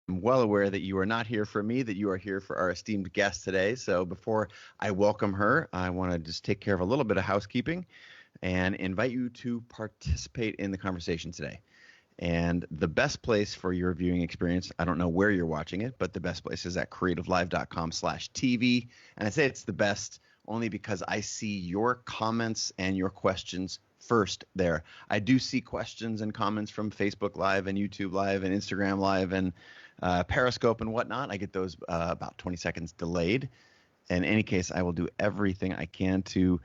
well aware that you are not here for me, that you are here for our esteemed guest today. So before I welcome her, I want to just take care of a little bit of housekeeping and invite you to participate in the conversation today. And the best place for your viewing experience, I don't know where you're watching it, but the best place is at creativelive.com/TV. And I say it's the best only because I see your comments and your questions first there. I do see questions and comments from Facebook Live and YouTube Live and Instagram Live and Periscope and whatnot. I get those about 20 seconds delayed. In any case, I will do everything I can to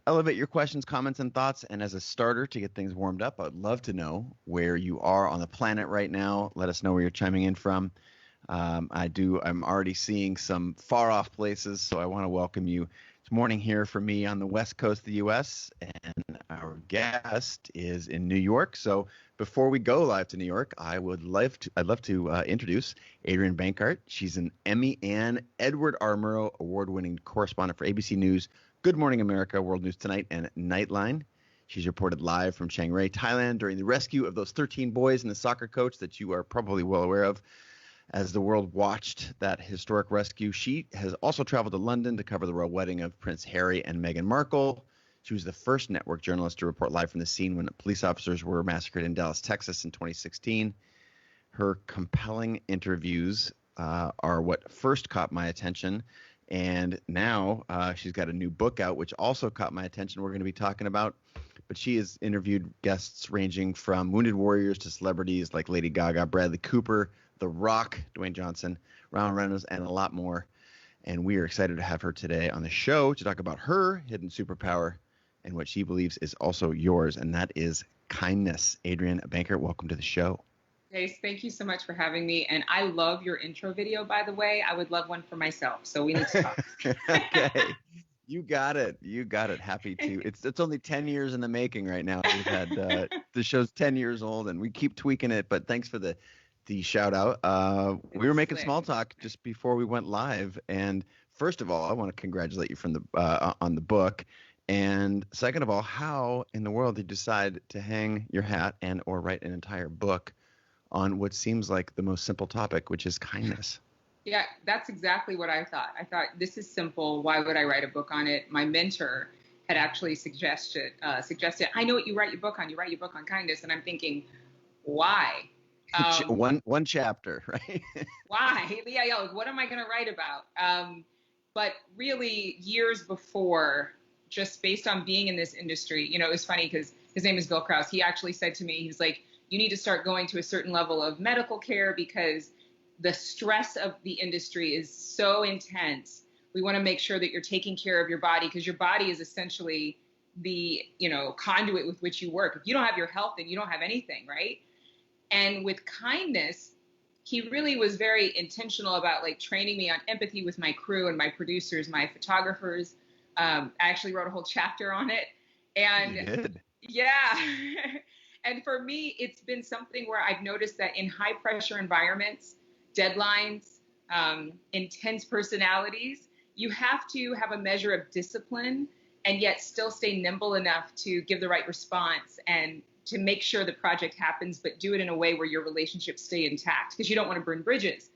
elevate your questions, comments, and thoughts. And as a starter to get things warmed up, I'd love to know where you are on the planet right now. Let us know where you're chiming in from. I'm already seeing some far off places, so I want to welcome you. It's morning here for me on the west coast of the U.S., and our guest is in New York. So before we go live to New York, I'd love to introduce Adrienne Bankart. She's an Emmy and Edward R. Murrow award-winning correspondent for ABC News, Good Morning America, World News Tonight, and Nightline. She's reported live from Chiang Rai, Thailand, during the rescue of those 13 boys and the soccer coach that you are probably well aware of. As the world watched that historic rescue, she has also traveled to London to cover the royal wedding of Prince Harry and Meghan Markle. She was the first network journalist to report live from the scene when police officers were massacred in Dallas, Texas in 2016. Her compelling interviews are what first caught my attention. And now she's got a new book out, which also caught my attention. We're going to be talking about, but she has interviewed guests ranging from wounded warriors to celebrities like Lady Gaga, Bradley Cooper, The Rock, Dwayne Johnson, Ryan Reynolds, and a lot more. And we are excited to have her today on the show to talk about her hidden superpower and what she believes is also yours, and that is kindness. Adrienne Bankart, welcome to the show. Jace, thank you so much for having me. And I love your intro video, by the way. I would love one for myself. So we need to talk. Okay. You got it. Happy to. It's only 10 years in the making right now. We've had the show's 10 years old and we keep tweaking it. But thanks for the shout out. We were making small talk just before we went live. And first of all, I want to congratulate you from on the book. And second of all, how in the world did you decide to hang your hat and or write an entire book on what seems like the most simple topic, which is kindness? Yeah, that's exactly what I thought. I thought, this is simple. Why would I write a book on it? My mentor had actually suggested, I know what you write your book on. You write your book on kindness. And I'm thinking, why? One chapter, right? Why? Yeah. Like, what am I going to write about? But really, years before, just based on being in this industry, it was funny because his name is Bill Krause. He actually said to me, he was like, you need to start going to a certain level of medical care because the stress of the industry is so intense. We want to make sure that you're taking care of your body because your body is essentially the, conduit with which you work. If you don't have your health, then you don't have anything, right? And with kindness, he really was very intentional about like training me on empathy with my crew and my producers, my photographers. I actually wrote a whole chapter on it. And you did. Yeah. And for me, it's been something where I've noticed that in high pressure environments, deadlines, intense personalities, you have to have a measure of discipline and yet still stay nimble enough to give the right response and to make sure the project happens, but do it in a way where your relationships stay intact because you don't want to burn bridges.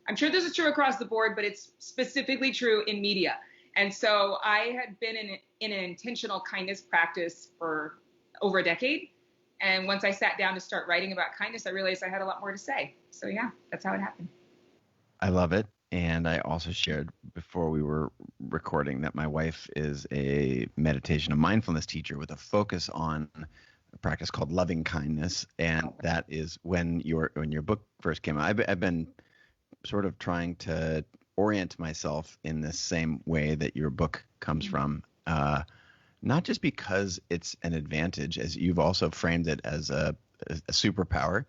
I'm sure this is true across the board, but it's specifically true in media. And so I had been in an intentional kindness practice for over a decade. And once I sat down to start writing about kindness, I realized I had a lot more to say. So yeah, that's how it happened. I love it. And I also shared before we were recording that my wife is a meditation and mindfulness teacher with a focus on a practice called loving kindness. And that is when your book first came out. I've been sort of trying to orient myself in the same way that your book comes from. Not just because it's an advantage, as you've also framed it as a superpower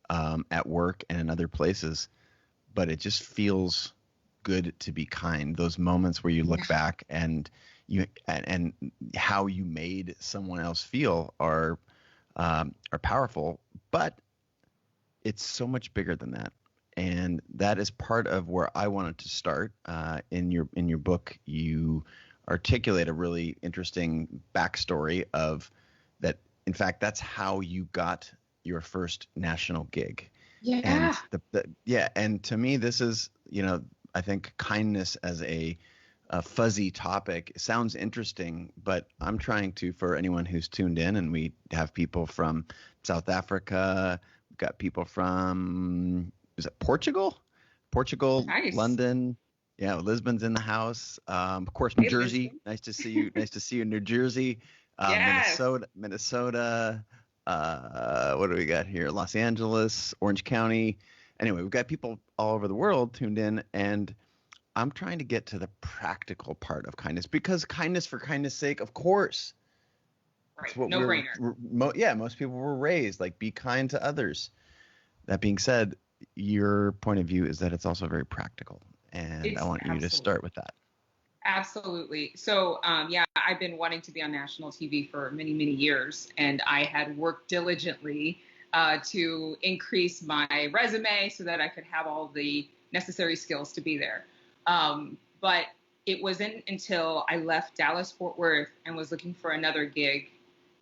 at work and in other places, but it just feels good to be kind. Those moments where you look back and how you made someone else feel are powerful, but it's so much bigger than that. And that is part of where I wanted to start. In your book, you articulate a really interesting backstory of that. In fact, that's how you got your first national gig. Yeah. And yeah, and to me, this is, I think kindness as a fuzzy topic sounds interesting, but I'm trying to, for anyone who's tuned in, and we have people from South Africa, we've got people from, is it Portugal? Portugal, Nice. London. Yeah, Lisbon's in the house. Of course, New Hey, Jersey. Lisbon. Nice to see you. Nice to see you in New Jersey. Yes. Minnesota. What do we got here? Los Angeles, Orange County. Anyway, we've got people all over the world tuned in, and I'm trying to get to the practical part of kindness, because kindness for kindness sake, of course, Right. it's what No brainer. most people were raised, like, be kind to others. That being said, your point of view is that it's also very practical, and I It's want you to absolutely. start with that. Absolutely. So, yeah, I've been wanting to be on national TV for many, many years, and I had worked diligently to increase my resume so that I could have all the necessary skills to be there. But it wasn't until I left Dallas Fort Worth and was looking for another gig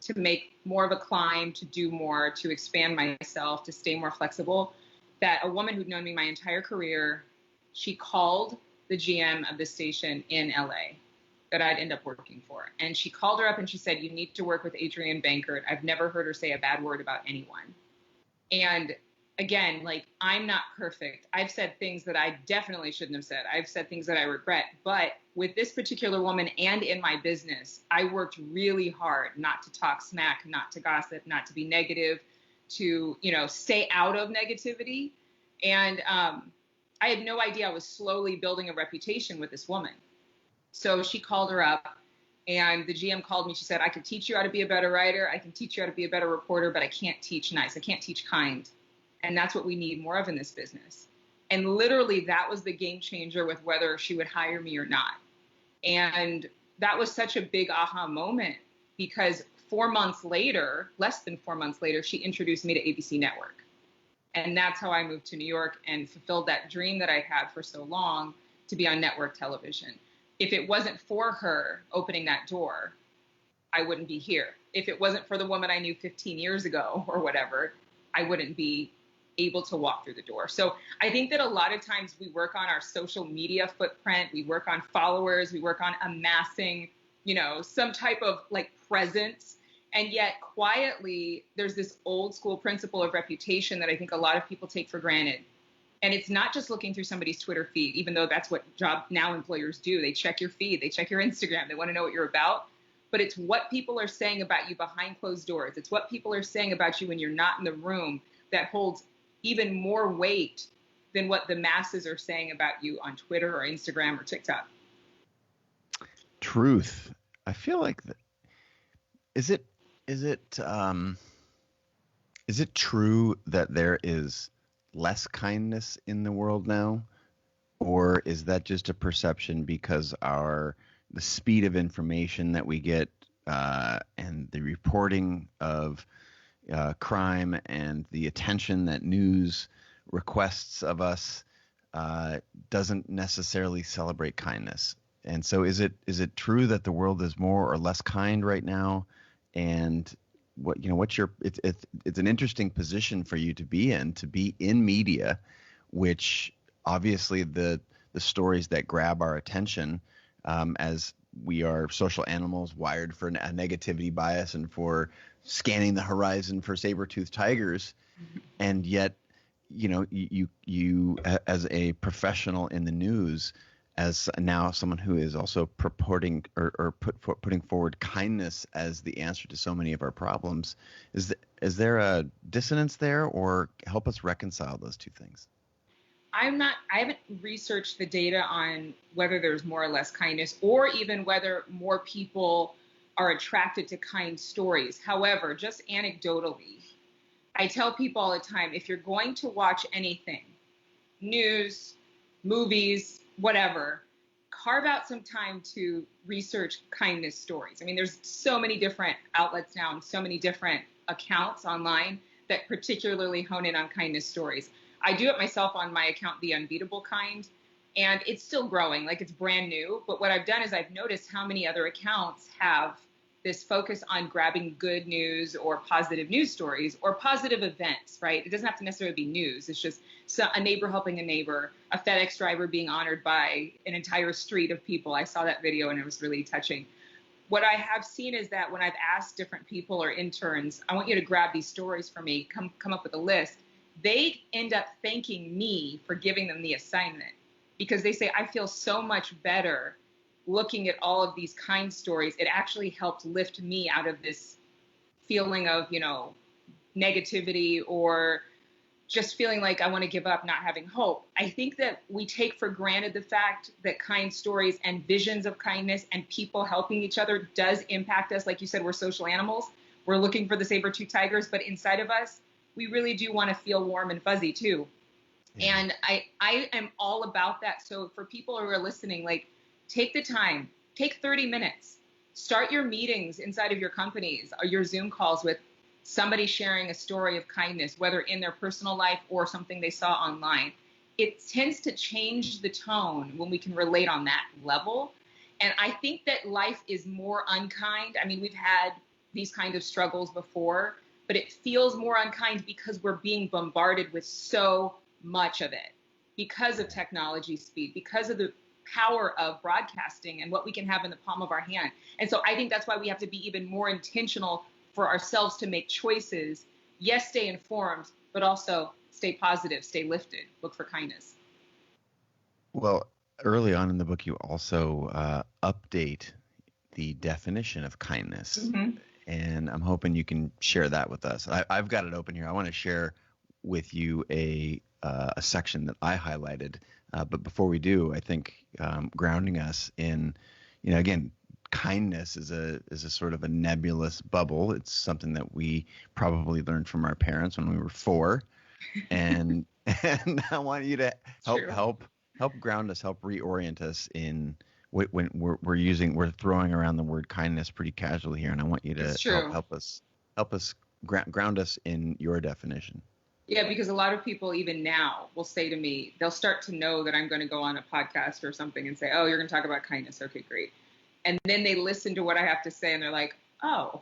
to make more of a climb, to do more, to expand myself, to stay more flexible, that a woman who'd known me my entire career, she called the GM of the station in LA that I'd end up working for. And she called her up and she said, "You need to work with Adrienne Bankert." I've never heard her say a bad word about anyone. And again, like, I'm not perfect. I've said things that I definitely shouldn't have said. I've said things that I regret. But with this particular woman and in my business, I worked really hard not to talk smack, not to gossip, not to be negative, to, stay out of negativity. And I had no idea I was slowly building a reputation with this woman. So she called her up, and the GM called me. She said, "I can teach you how to be a better writer. I can teach you how to be a better reporter, but I can't teach nice. I can't teach kind." And that's what we need more of in this business. And literally, that was the game changer with whether she would hire me or not. And that was such a big aha moment, because 4 months later, less than 4 months later, she introduced me to ABC Network. And that's how I moved to New York and fulfilled that dream that I had for so long, to be on network television. If it wasn't for her opening that door, I wouldn't be here. If it wasn't for the woman I knew 15 years ago or whatever, I wouldn't be able to walk through the door. So I think that a lot of times we work on our social media footprint, we work on followers, we work on amassing, some type of like presence. And yet quietly, there's this old school principle of reputation that I think a lot of people take for granted. And it's not just looking through somebody's Twitter feed, even though that's what job now employers do. They check your feed, they check your Instagram, they want to know what you're about. But it's what people are saying about you behind closed doors. It's what people are saying about you when you're not in the room that holds even more weight than what the masses are saying about you on Twitter or Instagram or TikTok. Truth. I feel like, is it is it is it true that there is less kindness in the world now, or is that just a perception because the speed of information that we get, and the reporting of crime and the attention that news requests of us doesn't necessarily celebrate kindness? And so is it true that the world is more or less kind right now? And what's your, it's an interesting position for you to be in media, which obviously the stories that grab our attention, as we are social animals wired for a negativity bias and for scanning the horizon for saber-toothed tigers. And yet, you as a professional in the news, as now someone who is also purporting or putting forward kindness as the answer to so many of our problems, is there a dissonance there, or help us reconcile those two things? I haven't researched the data on whether there's more or less kindness, or even whether more people are attracted to kind stories. However, just anecdotally, I tell people all the time, if you're going to watch anything, news, movies, whatever, carve out some time to research kindness stories. I mean, there's so many different outlets now and so many different accounts online that particularly hone in on kindness stories. I do it myself on my account, The Unbeatable Kind, and it's still growing, like it's brand new. But what I've done is I've noticed how many other accounts have this focus on grabbing good news or positive news stories or positive events, right? It doesn't have to necessarily be news. It's just a neighbor helping a neighbor, a FedEx driver being honored by an entire street of people. I saw that video and it was really touching. What I have seen is that when I've asked different people or interns, I want you to grab these stories for me, come up with a list, they end up thanking me for giving them the assignment because they say, I feel so much better looking at all of these kind stories. It actually helped lift me out of this feeling of, negativity or just feeling like I want to give up, not having hope. I think that we take for granted the fact that kind stories and visions of kindness and people helping each other does impact us. Like you said, we're social animals. We're looking for the saber-tooth tigers, but inside of us, we really do want to feel warm and fuzzy too. Yeah. And I am all about that. So for people who are listening, like, take the time, take 30 minutes, start your meetings inside of your companies or your Zoom calls with somebody sharing a story of kindness, whether in their personal life or something they saw online. It tends to change the tone when we can relate on that level. And I think that life is more unkind. I mean, we've had these kind of struggles before, but it feels more unkind because we're being bombarded with so much of it because of technology speed, because of the power of broadcasting and what we can have in the palm of our hand. And so I think that's why we have to be even more intentional for ourselves to make choices. Yes, stay informed, but also stay positive, stay lifted, look for kindness. Well, early on in the book, you also update the definition of kindness. Mm-hmm. And I'm hoping you can share that with us. I've got it open here. I want to share with you a section that I highlighted. But before we do, I think grounding us in, again, kindness is a sort of a nebulous bubble. It's something that we probably learned from our parents when we were 4, and I want you to help ground us, help reorient us in when we're throwing around the word kindness pretty casually here, and I want you to help us ground us in your definition. Yeah, because a lot of people even now will say to me, they'll start to know that I'm going to go on a podcast or something and say, oh, you're going to talk about kindness. Okay, great. And then they listen to what I have to say and they're like, oh,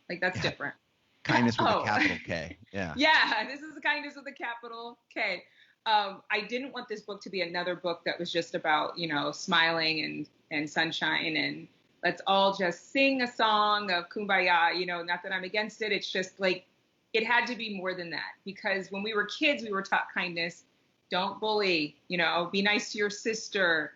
like that's different. Kindness with a capital K. Yeah. Yeah, this is kindness with a capital K. I didn't want this book to be another book that was just about, smiling and sunshine and let's all just sing a song of Kumbaya, not that I'm against it. It's just like, it had to be more than that because when we were kids, we were taught kindness. Don't bully, be nice to your sister,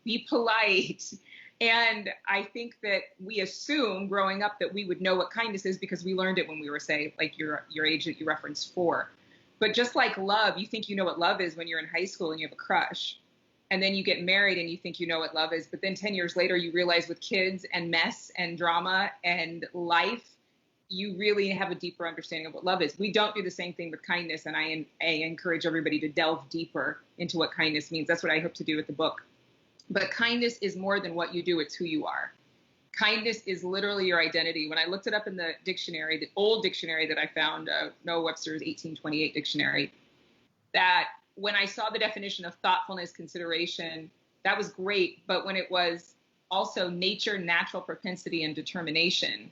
be polite. And I think that we assume growing up that we would know what kindness is because we learned it when we were, say, like your age that you referenced 4. But just like love, you think you know what love is when you're in high school and you have a crush. And then you get married and you think you know what love is. But then 10 years later, you realize with kids and mess and drama and life, you really have a deeper understanding of what love is. We don't do the same thing with kindness. And I encourage everybody to delve deeper into what kindness means. That's what I hope to do with the book. But kindness is more than what you do. It's who you are. Kindness is literally your identity. When I looked it up in the dictionary, the old dictionary that I found, Noah Webster's 1828 dictionary, that when I saw the definition of thoughtfulness, consideration, that was great. But when it was also nature, natural propensity, and determination,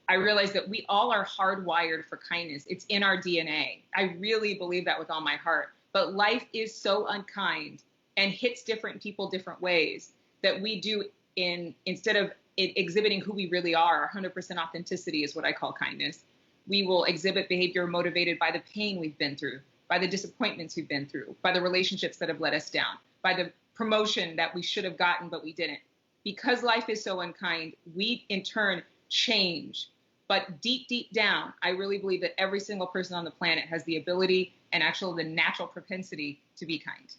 I realized that we all are hardwired for kindness. It's in our DNA. I really believe that with all my heart. But life is so unkind and hits different people different ways that we do instead of exhibiting who we really are, 100% authenticity is what I call kindness. We will exhibit behavior motivated by the pain we've been through, by the disappointments we've been through, by the relationships that have let us down, by the promotion that we should have gotten but we didn't. Because life is so unkind, we in turn change. But deep, deep down, I really believe that every single person on the planet has the ability and actually the natural propensity to be kind.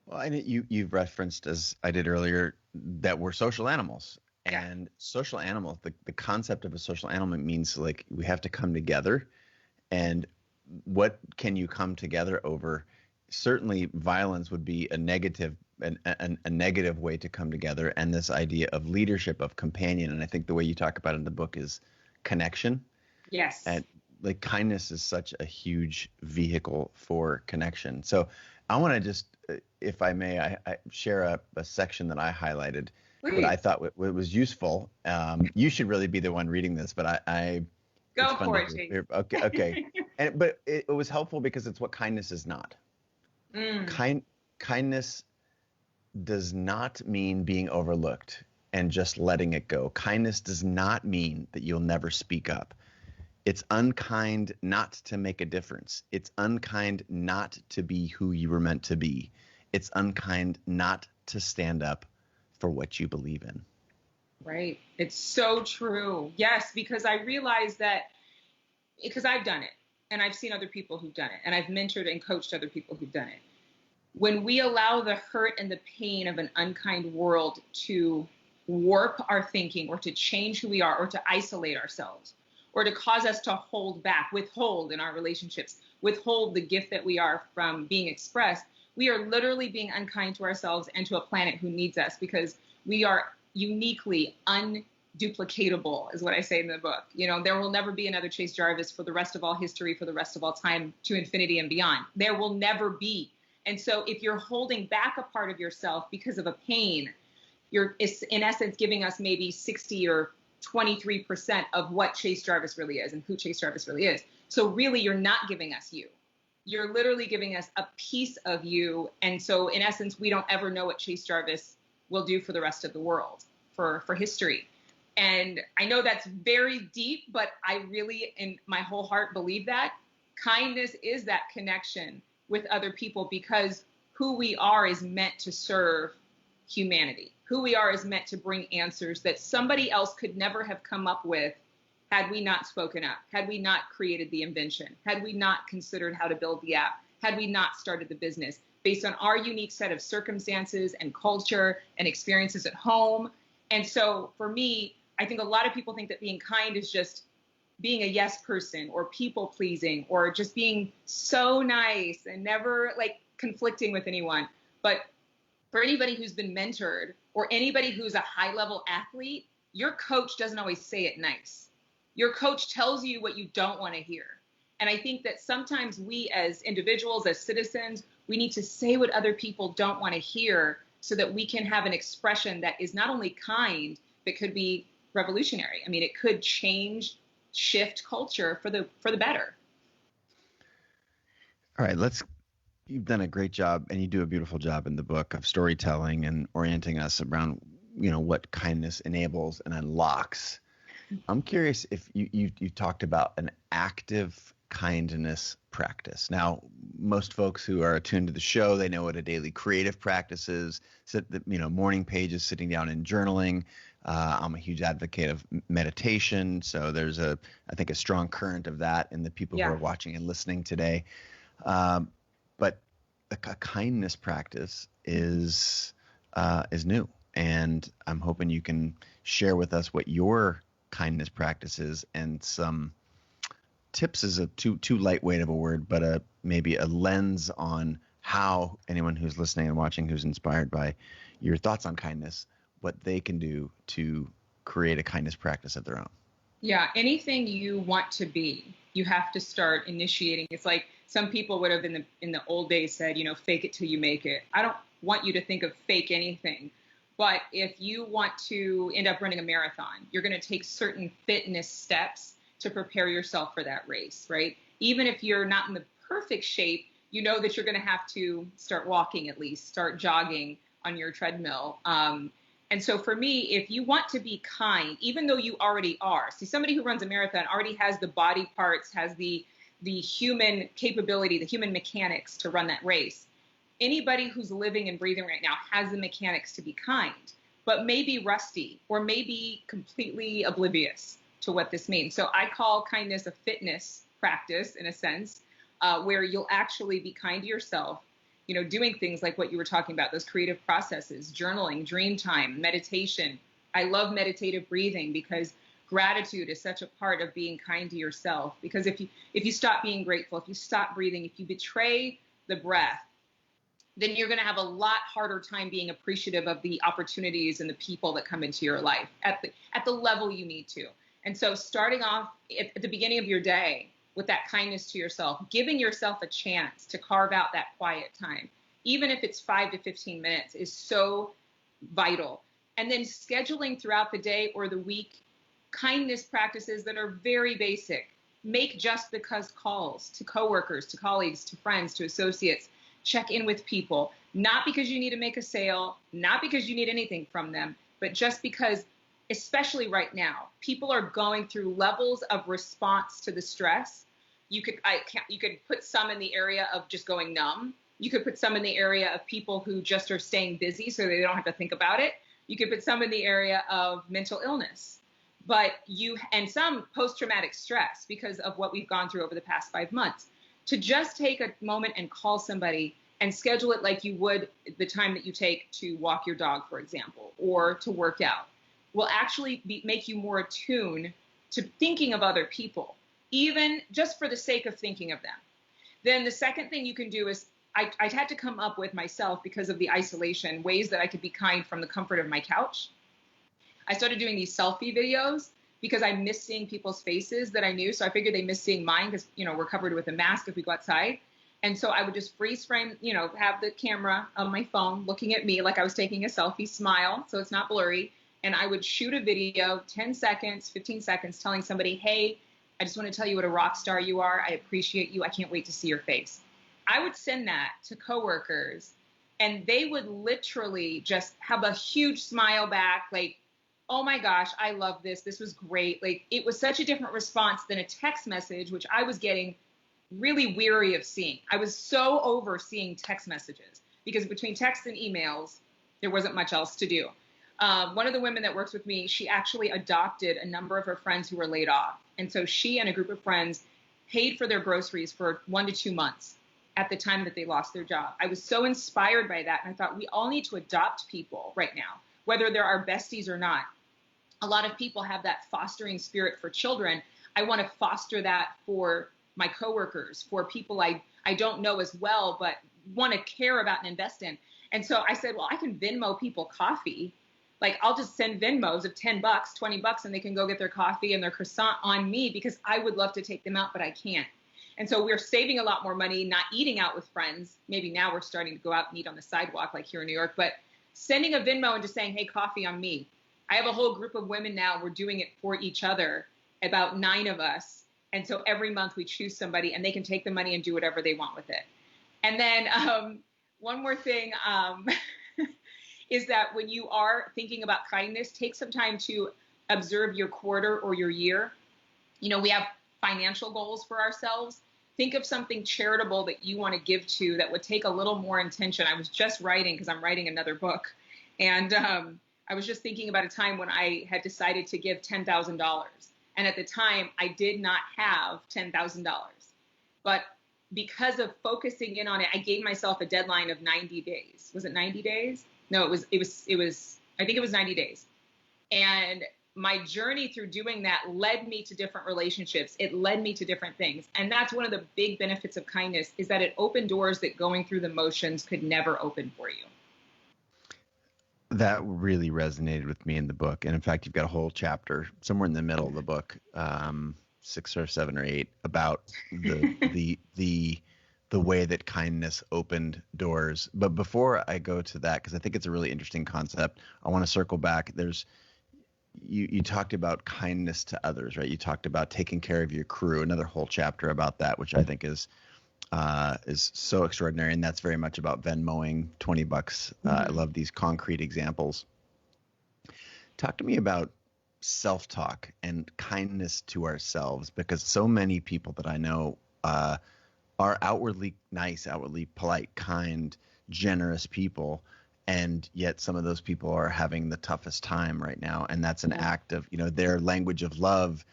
Well, and you've referenced, as I did earlier, that we're social animals. And social animals, the concept of a social animal means like we have to come together. And what can you come together over? Certainly violence would be a negative way to come together. And this idea of leadership, of companion. And I think the way you talk about it in the book is connection. Yes. And like kindness is such a huge vehicle for connection. So I want to just, if I may, I share a section that I highlighted what I Please thought what was useful. You should really be the one reading this, but it's go fun for to it, Chase. hear. Okay, okay. But it was helpful because it's what kindness is not. Mm, Kindness does not mean being overlooked and just letting it go. Kindness does not mean that you'll never speak up. It's unkind not to make a difference. It's unkind not to be who you were meant to be. It's unkind not to stand up for what you believe in. right. It's so true. Yes, because I realized that because I've done it and I've seen other people who've done it and I've mentored and coached other people who've done it. When we allow the hurt and the pain of an unkind world to warp our thinking or to change who we are or to isolate ourselves or to cause us to hold back, withhold in our relationships, withhold the gift that we are from being expressed, we are literally being unkind to ourselves and to a planet who needs us because we are uniquely unduplicatable, is what I say in the book. You know, there will never be another Chase Jarvis for the rest of all history, for the rest of all time, to infinity and beyond. There will never be. And so if you're holding back a part of yourself because of a pain, you're in essence giving us maybe 60 or 23% of what Chase Jarvis really is and who Chase Jarvis really is. So really, you're not giving us you. You're literally giving us a piece of you. And so in essence, we don't ever know what Chase Jarvis will do for the rest of the world, for history. And I know that's very deep, but I really, in my whole heart, believe that kindness is that connection with other people because who we are is meant to serve humanity. Who we are is meant to bring answers that somebody else could never have come up with had we not spoken up, had we not created the invention, had we not considered how to build the app, had we not started the business based on our unique set of circumstances and culture and experiences at home. And so for me, I think a lot of people think that being kind is just being a yes person or people pleasing or just being so nice and never like conflicting with anyone. But for anybody who's been mentored or anybody who's a high level athlete, your coach doesn't always say it nice. Your coach tells you what you don't want to hear. And I think that sometimes we as individuals, as citizens, we need to say what other people don't want to hear so that we can have an expression that is not only kind, but could be revolutionary. I mean, it could shift culture for the better. All right, you've done a great job and you do a beautiful job in the book of storytelling and orienting us around, what kindness enables and unlocks. I'm curious if you talked about an active kindness practice. Now, most folks who are attuned to the show, they know what a daily creative practice is. Morning pages, sitting down and journaling. I'm a huge advocate of meditation, so there's I think a strong current of that in the people who are watching and listening today. But a kindness practice is new, and I'm hoping you can share with us what your kindness practices and some tips is a too lightweight of a word, but maybe a lens on how anyone who's listening and watching who's inspired by your thoughts on kindness, what they can do to create a kindness practice of their own. Yeah, anything you want to be, you have to start initiating. It's like some people would have in the old days said, fake it till you make it. I don't want you to think of fake anything. But if you want to end up running a marathon, you're going to take certain fitness steps to prepare yourself for that race, right? Even if you're not in the perfect shape, you know that you're going to have to start walking at least, start jogging on your treadmill. And so for me, if you want to be kind, even though you already are, see, somebody who runs a marathon already has the body parts, has the human capability, the human mechanics to run that race. Anybody who's living and breathing right now has the mechanics to be kind, but maybe rusty or maybe completely oblivious to what this means. So I call kindness a fitness practice in a sense, where you'll actually be kind to yourself, doing things like what you were talking about, those creative processes, journaling, dream time, meditation. I love meditative breathing because gratitude is such a part of being kind to yourself. Because if you stop being grateful, if you stop breathing, if you betray the breath, then you're going to have a lot harder time being appreciative of the opportunities and the people that come into your life at the level you need to. And so starting off at the beginning of your day with that kindness to yourself, giving yourself a chance to carve out that quiet time, even if it's 5 to 15 minutes, is so vital. And then scheduling throughout the day or the week kindness practices that are very basic. Make just because calls to coworkers, to colleagues, to friends, to associates. Check in with people, not because you need to make a sale, not because you need anything from them, but just because, especially right now, people are going through levels of response to the stress. You could put some in the area of just going numb. You could put some in the area of people who just are staying busy so they don't have to think about it. You could put some in the area of mental illness, and some post-traumatic stress because of what we've gone through over the past 5 months. To just take a moment and call somebody and schedule it like you would the time that you take to walk your dog, for example, or to work out, will actually make you more attuned to thinking of other people, even just for the sake of thinking of them. Then the second thing you can do is, I had to come up with myself, because of the isolation, ways that I could be kind from the comfort of my couch. I started doing these selfie videos because I miss seeing people's faces that I knew. So I figured they miss seeing mine because, we're covered with a mask if we go outside. And so I would just freeze frame, have the camera on my phone looking at me like I was taking a selfie, smile so it's not blurry. And I would shoot a video, 10 seconds, 15 seconds, telling somebody, hey, I just want to tell you what a rock star you are. I appreciate you. I can't wait to see your face. I would send that to coworkers, and they would literally just have a huge smile back, like, oh my gosh, I love this. This was great. Like, it was such a different response than a text message, which I was getting really weary of seeing. I was so over seeing text messages because between text and emails, there wasn't much else to do. One of the women that works with me, she actually adopted a number of her friends who were laid off. And so she and a group of friends paid for their groceries for 1 to 2 months at the time that they lost their job. I was so inspired by that. And I thought, we all need to adopt people right now, whether they're our besties or not. A lot of people have that fostering spirit for children. I want to foster that for my coworkers, for people I don't know as well, but want to care about and invest in. And so I said, well, I can Venmo people coffee. Like, I'll just send Venmos of $10, $20, and they can go get their coffee and their croissant on me, because I would love to take them out, but I can't. And so we're saving a lot more money, not eating out with friends. Maybe now we're starting to go out and eat on the sidewalk like here in New York, but sending a Venmo and just saying, hey, coffee on me. I have a whole group of women now. We're doing it for each other, about 9 of us. And so every month we choose somebody, and they can take the money and do whatever they want with it. And then one more thing is that when you are thinking about kindness, take some time to observe your quarter or your year. We have financial goals for ourselves. Think of something charitable that you want to give to that would take a little more intention. I was just writing, because I'm writing another book. And I was just thinking about a time when I had decided to give $10,000. And at the time, I did not have $10,000. But because of focusing in on it, I gave myself a deadline of 90 days. Was it 90 days? No, I think it was 90 days. And my journey through doing that led me to different relationships. It led me to different things. And that's one of the big benefits of kindness, is that it opened doors that going through the motions could never open for you. That really resonated with me in the book. And in fact, you've got a whole chapter somewhere in the middle of the book, 6 or 7 or 8, about the way that kindness opened doors. But before I go to that, because I think it's a really interesting concept, I want to circle back. You talked about kindness to others, right? You talked about taking care of your crew, another whole chapter about that, which I think is so extraordinary. And that's very much about Venmoing $20. I love these concrete examples. Talk to me about self-talk and kindness to ourselves, because so many people that I know are outwardly nice, outwardly polite, kind, generous people. And yet some of those people are having the toughest time right now. And that's an act of, their language of love.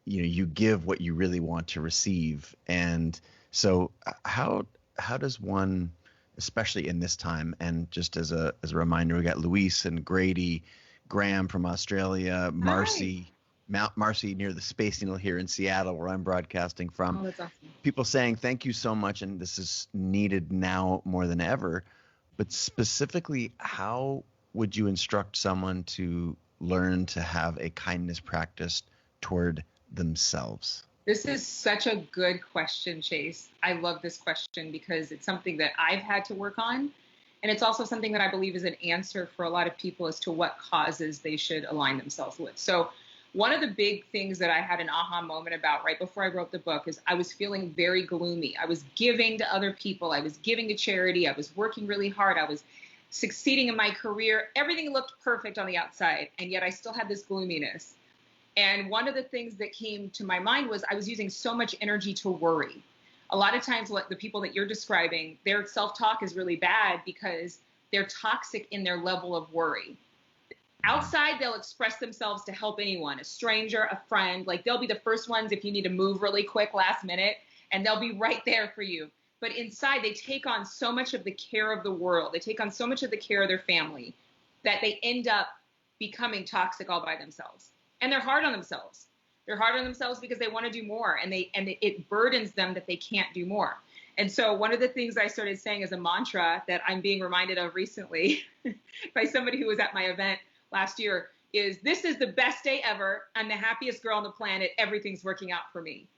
You give what you really want to receive. And so how does one, especially in this time, and just as a reminder, we got Luis and Grady, Graham from Australia, Marcy, Marcy near the Space Needle here in Seattle, where I'm broadcasting from. Oh, that's awesome. People saying thank you so much, and this is needed now more than ever. But specifically, how would you instruct someone to learn to have a kindness practice toward themselves? This is such a good question, Chase. I love this question because it's something that I've had to work on. And it's also something that I believe is an answer for a lot of people as to what causes they should align themselves with. So one of the big things that I had an aha moment about right before I wrote the book is I was feeling very gloomy. I was giving to other people. I was giving to charity. I was working really hard. I was succeeding in my career. Everything looked perfect on the outside, and yet I still had this gloominess. And one of the things that came to my mind was I was using so much energy to worry. A lot of times what the people that you're describing, their self-talk is really bad because they're toxic in their level of worry. Outside, they'll express themselves to help anyone, a stranger, a friend. Like they'll be the first ones if you need to move really quick last minute, and they'll be right there for you. But inside, they take on so much of the care of the world. They take on so much of the care of their family that they end up becoming toxic all by themselves. And they're hard on themselves. They're hard on themselves because they want to do more, and it burdens them that they can't do more. And so one of the things I started saying as a mantra that I'm being reminded of recently by somebody who was at my event last year is, this is the best day ever. I'm the happiest girl on the planet. Everything's working out for me.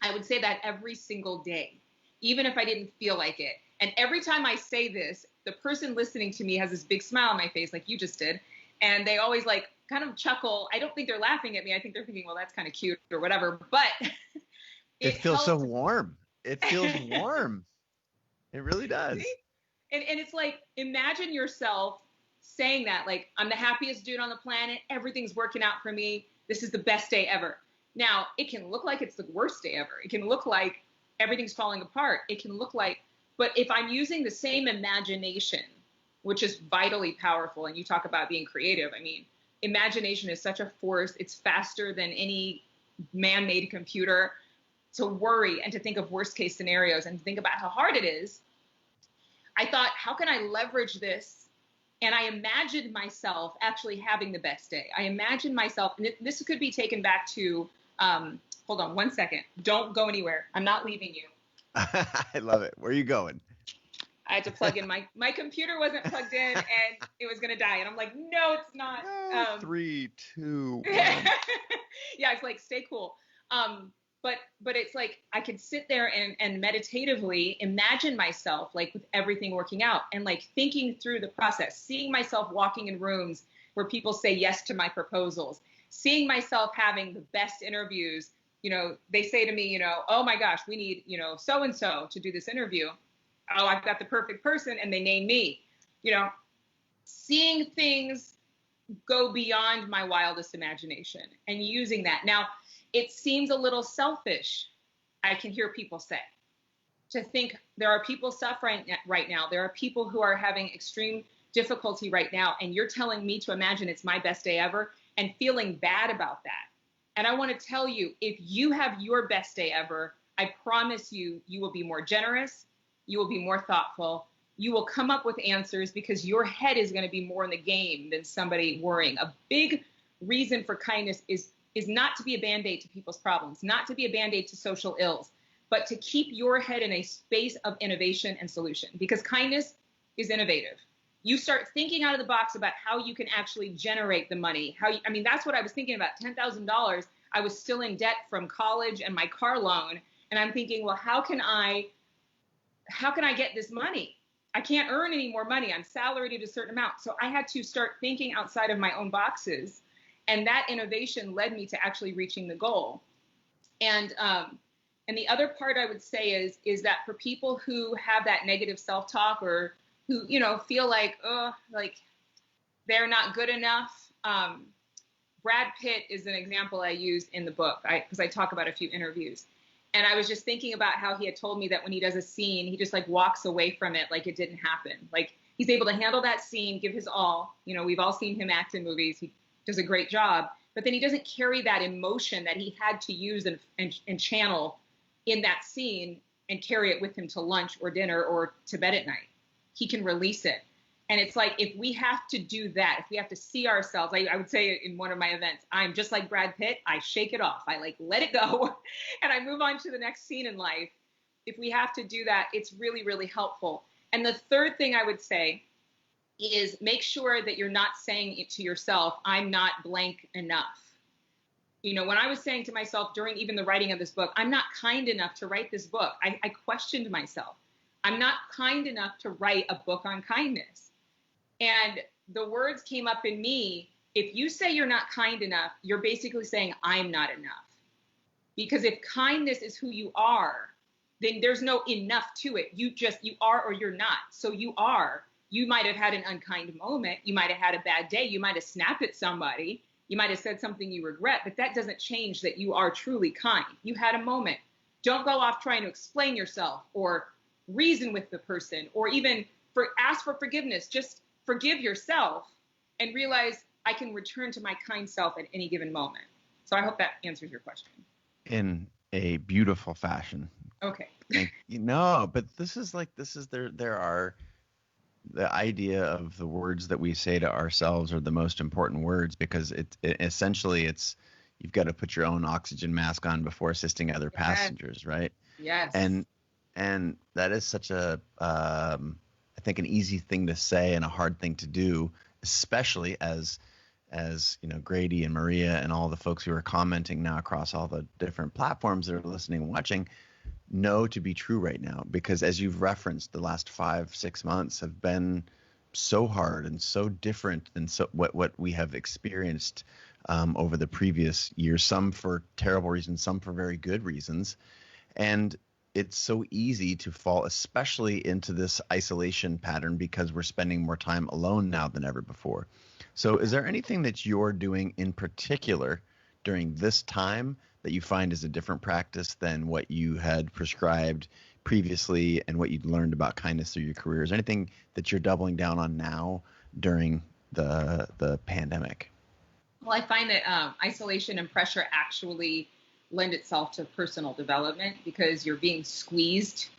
I would say that every single day, even if I didn't feel like it. And every time I say this, the person listening to me has this big smile on my face like you just did. And they always like kind of chuckle. I don't think they're laughing at me. I think they're thinking, well, that's kind of cute or whatever. But it feels so warm. It feels warm. It really does. And it's like, imagine yourself saying that, like, I'm the happiest dude on the planet. Everything's working out for me. This is the best day ever. Now, it can look like it's the worst day ever. It can look like everything's falling apart. It can look like, but if I'm using the same imagination, which is vitally powerful, and you talk about being creative, I mean, imagination is such a force. It's faster than any man-made computer. To worry and to think of worst case scenarios and to think about how hard it is. I thought, how can I leverage this? And I imagined myself actually having the best day. I imagined myself, and this could be taken back to, hold on one second. Don't go anywhere. I'm not leaving you. I love it. Where are you going? I had to plug in my computer wasn't plugged in and it was going to die. And I'm like, no, it's not. 3, 2, 1. Yeah, it's like, stay cool. But it's like I could sit there and meditatively imagine myself like with everything working out and like thinking through the process, seeing myself walking in rooms where people say yes to my proposals, seeing myself having the best interviews. You know, they say to me, you know, oh my gosh, we need, you know, so-and-so to do this interview. Oh, I've got the perfect person, and they name me. You know, seeing things go beyond my wildest imagination and using that. Now, it seems a little selfish, I can hear people say, to think there are people suffering right now. There are people who are having extreme difficulty right now, and you're telling me to imagine it's my best day ever and feeling bad about that. And I want to tell you, if you have your best day ever, I promise you, you will be more generous, you will be more thoughtful, you will come up with answers because your head is going to be more in the game than somebody worrying. A big reason for kindness is not to be a Band-Aid to people's problems, not to be a Band-Aid to social ills, but to keep your head in a space of innovation and solution, because kindness is innovative. You start thinking out of the box about how you can actually generate the money. I mean, that's what I was thinking about, $10,000. I was still in debt from college and my car loan. And I'm thinking, well, how can I get this money? I can't earn any more money. I'm salaried at a certain amount. So I had to start thinking outside of my own boxes. And that innovation led me to actually reaching the goal. And the other part I would say is that for people who have that negative self-talk or who, you know, feel like, oh, like they're not good enough. Brad Pitt is an example I used in the book because I talk about a few interviews. And I was just thinking about how he had told me that when he does a scene, he just like walks away from it like it didn't happen. Like he's able to handle that scene, give his all. You know, we've all seen him act in movies. He does a great job. But then he doesn't carry that emotion that he had to use and channel in that scene and carry it with him to lunch or dinner or to bed at night. He can release it. And it's like, if we have to do that, if we have to see ourselves, I would say in one of my events, I'm just like Brad Pitt. I shake it off. I like let it go and I move on to the next scene in life. If we have to do that, it's really, really helpful. And the third thing I would say is make sure that you're not saying it to yourself, I'm not blank enough. You know, when I was saying to myself during even the writing of this book, I'm not kind enough to write this book, I questioned myself. I'm not kind enough to write a book on kindness. And the words came up in me. If you say you're not kind enough, you're basically saying I'm not enough. Because if kindness is who you are, then there's no enough to it. You are or you're not. So you are. You might have had an unkind moment. You might have had a bad day. You might have snapped at somebody. You might have said something you regret, but that doesn't change that you are truly kind. You had a moment. Don't go off trying to explain yourself or reason with the person or even ask for forgiveness. Just forgive yourself and realize I can return to my kind self at any given moment. So I hope that answers your question. In a beautiful fashion. Okay. No, but there are the idea of the words that we say to ourselves are the most important words, because it essentially you've got to put your own oxygen mask on before assisting other passengers, right? Yes. And that is such a I think an easy thing to say and a hard thing to do, especially as Grady and Maria and all the folks who are commenting now across all the different platforms that are listening and watching know to be true right now. Because as you've referenced, the last 5-6 months have been so hard and so different than what we have experienced over the previous years, some for terrible reasons, some for very good reasons. And it's so easy to fall, especially into this isolation pattern, because we're spending more time alone now than ever before. So is there anything that you're doing in particular during this time that you find is a different practice than what you had prescribed previously and what you'd learned about kindness through your career? Is there anything that you're doubling down on now during the pandemic? Well, I find that isolation and pressure actually lend itself to personal development, because you're being squeezed.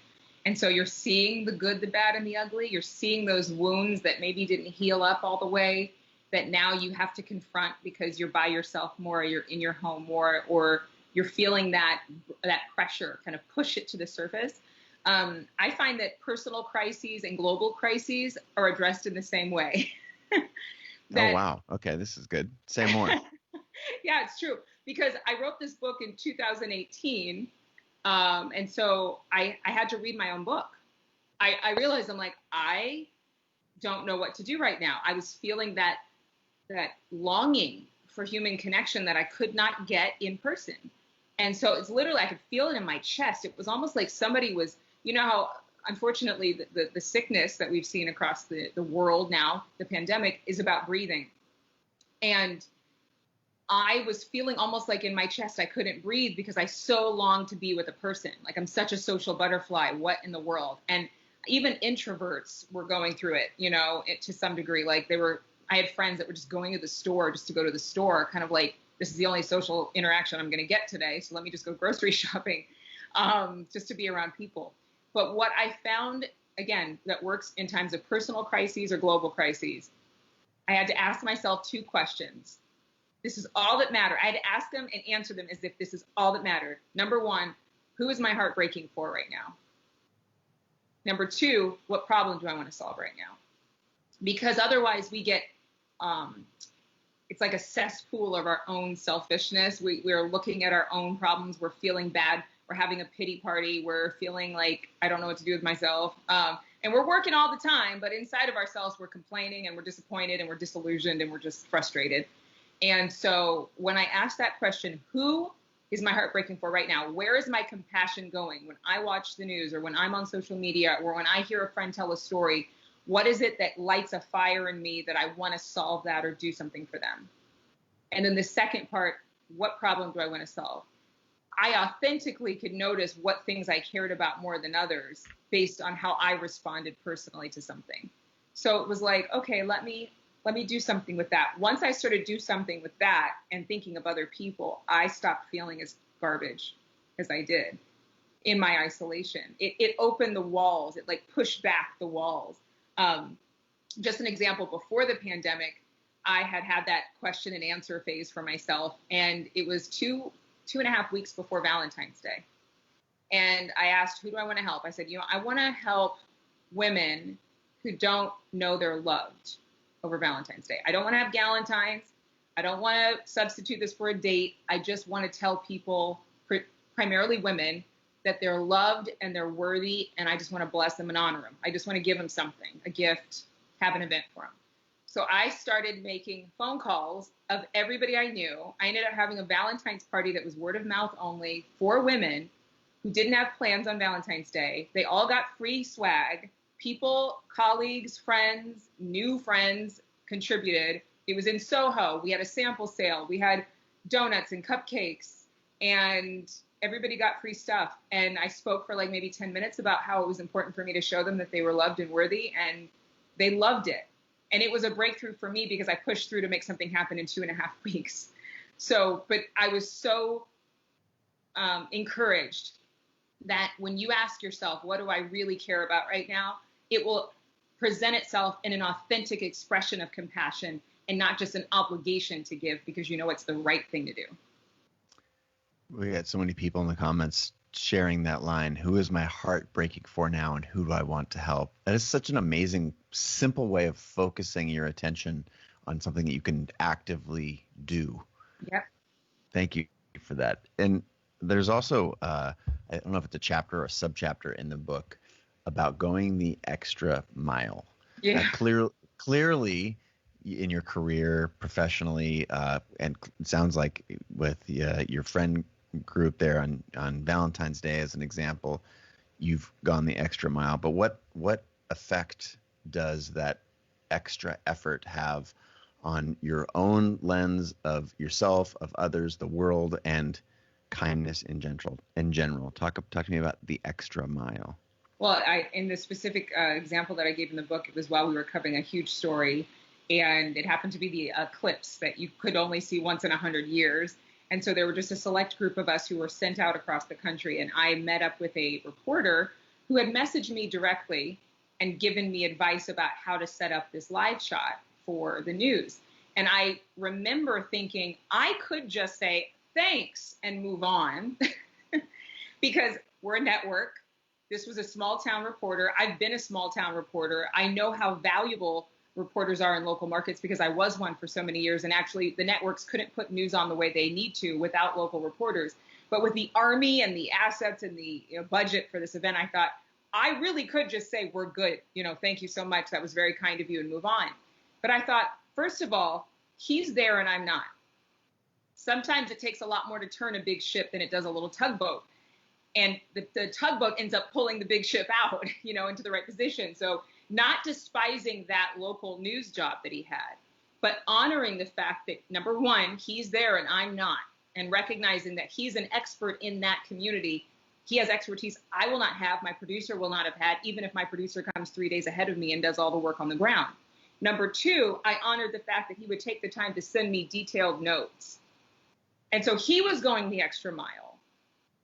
And so you're seeing the good, the bad, and the ugly. You're seeing those wounds that maybe didn't heal up all the way, that now you have to confront because you're by yourself more, you're in your home more, or you're feeling that pressure kind of push it to the surface. I find that personal crises and global crises are addressed in the same way. Oh, wow. Okay, this is good. Say more. Yeah, it's true. Because I wrote this book in 2018. And so I had to read my own book. I realized I don't know what to do right now. I was feeling that longing for human connection that I could not get in person. And so it's literally, I could feel it in my chest. It was almost like somebody was, how unfortunately the sickness that we've seen across the world now, the pandemic, is about breathing. And I was feeling almost like in my chest I couldn't breathe because I so longed to be with a person. Like, I'm such a social butterfly. What in the world? And even introverts were going through it, to some degree. Like, I had friends that were just going to the store just to go to the store, kind of like, this is the only social interaction I'm going to get today, so let me just go grocery shopping, just to be around people. But what I found, again, that works in times of personal crises or global crises, I had to ask myself 2 questions. This is all that mattered. I had to ask them and answer them as if this is all that mattered. Number 1, who is my heart breaking for right now? Number 2, what problem do I want to solve right now? Because otherwise we get, it's like a cesspool of our own selfishness. We're looking at our own problems. We're feeling bad. We're having a pity party. We're feeling like, I don't know what to do with myself. And we're working all the time, but inside of ourselves, we're complaining and we're disappointed and we're disillusioned and we're just frustrated. And so when I ask that question, who is my heart breaking for right now? Where is my compassion going? When I watch the news or when I'm on social media or when I hear a friend tell a story, what is it that lights a fire in me that I want to solve that or do something for them? And then the second part, what problem do I want to solve? I authentically could notice what things I cared about more than others based on how I responded personally to something. So it was like, okay, let me do something with that. Once I started to do something with that and thinking of other people, I stopped feeling as garbage as I did in my isolation. It opened the walls. It pushed back the walls. Just an example, before the pandemic, I had that question and answer phase for myself. And it was 2.5 weeks before Valentine's Day. And I asked, who do I want to help? I said, I want to help women who don't know they're loved over Valentine's Day. I don't want to have galentines. I don't want to substitute this for a date. I just want to tell people, primarily women, that they're loved and they're worthy, and I just want to bless them and honor them. I just want to give them something, a gift, have an event for them. So I started making phone calls of everybody I knew. I ended up having a Valentine's party that was word of mouth only for women who didn't have plans on Valentine's Day. They all got free swag. People, colleagues, friends, new friends contributed. It was in Soho. We had a sample sale. We had donuts and cupcakes, and everybody got free stuff. And I spoke for like maybe 10 minutes about how it was important for me to show them that they were loved and worthy, and they loved it. And it was a breakthrough for me because I pushed through to make something happen in 2.5 weeks. So, but I was so encouraged that when you ask yourself, what do I really care about right now? It will present itself in an authentic expression of compassion and not just an obligation to give because you know it's the right thing to do. We got so many people in the comments sharing that line, who is my heart breaking for now and who do I want to help? That is such an amazing, simple way of focusing your attention on something that you can actively do. Yep. Thank you for that. And there's also, I don't know if it's a chapter or a subchapter in the book about going the extra mile. Yeah. Clearly in your career professionally, and it sounds like with your friend group there on Valentine's Day as an example, you've gone the extra mile. But what effect does that extra effort have on your own lens of yourself, of others, the world, and kindness in general? Talk to me about the extra mile. Well, in the specific example that I gave in the book, it was while we were covering a huge story, and it happened to be the eclipse that you could only see once in 100 years. And so there were just a select group of us who were sent out across the country, and I met up with a reporter who had messaged me directly and given me advice about how to set up this live shot for the news. And I remember thinking I could just say thanks and move on because we're a network. This was a small town reporter. I've been a small town reporter. I know how valuable reporters are in local markets because I was one for so many years. And actually the networks couldn't put news on the way they need to without local reporters. But with the Army and the assets and the budget for this event, I thought I really could just say, we're good. Thank you so much. That was very kind of you, and move on. But I thought, first of all, he's there and I'm not. Sometimes it takes a lot more to turn a big ship than it does a little tugboat. And the tugboat ends up pulling the big ship out, into the right position. So not despising that local news job that he had, but honoring the fact that, number one, he's there and I'm not, and recognizing that he's an expert in that community. He has expertise I will not have, my producer will not have had, even if my producer comes 3 days ahead of me and does all the work on the ground. Number two, I honored the fact that he would take the time to send me detailed notes. And so he was going the extra mile.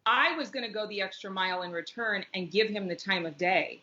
I was going to go the extra mile in return and give him the time of day